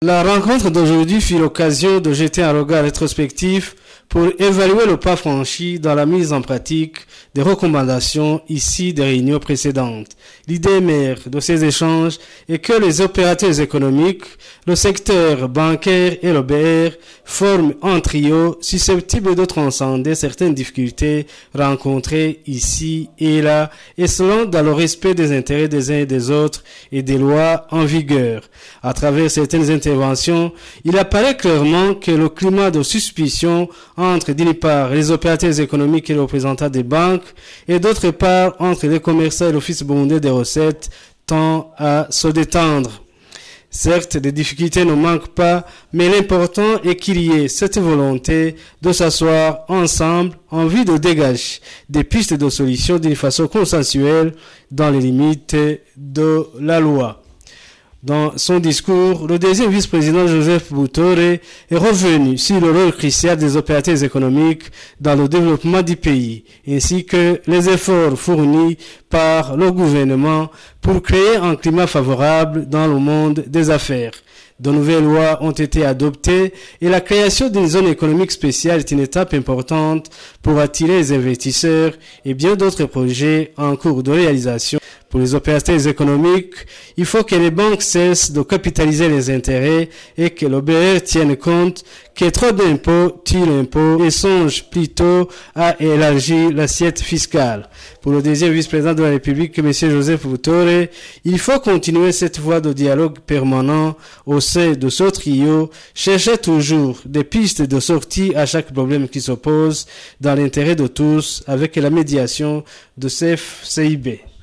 La rencontre d'aujourd'hui fut l'occasion de jeter un regard rétrospectif pour évaluer le pas franchi dans la mise en pratique des recommandations issues des réunions précédentes. L'idée mère de ces échanges est que les opérateurs économiques, le secteur bancaire et l'OBR forment un trio susceptible de transcender certaines difficultés rencontrées ici et là, et selon dans le respect des intérêts des uns et des autres et des lois en vigueur. À travers certaines interventions, il apparaît clairement que le climat de suspicion entre d'une part les opérateurs économiques et les représentants des banques et d'autre part entre les commerçants et l'Office burundais des recettes tend à se détendre. Certes, des difficultés ne manquent pas, mais l'important est qu'il y ait cette volonté de s'asseoir ensemble en vue de dégager des pistes de solutions d'une façon consensuelle dans les limites de la loi. Dans son discours, le deuxième vice-président Joseph Butore est revenu sur le rôle crucial des opérateurs économiques dans le développement du pays, ainsi que les efforts fournis par le gouvernement pour créer un climat favorable dans le monde des affaires. De nouvelles lois ont été adoptées et la création d'une zone économique spéciale est une étape importante pour attirer les investisseurs et bien d'autres projets en cours de réalisation. Pour les opérateurs économiques, il faut que les banques cessent de capitaliser les intérêts et que l'OBR tienne compte que trop d'impôts tue l'impôt et songe plutôt à élargir l'assiette fiscale. Pour le deuxième vice-président de la République, M. Joseph Butore, il faut continuer cette voie de dialogue permanent au sein de ce trio, chercher toujours des pistes de sortie à chaque problème qui s'oppose dans l'intérêt de tous avec la médiation de CFCIB.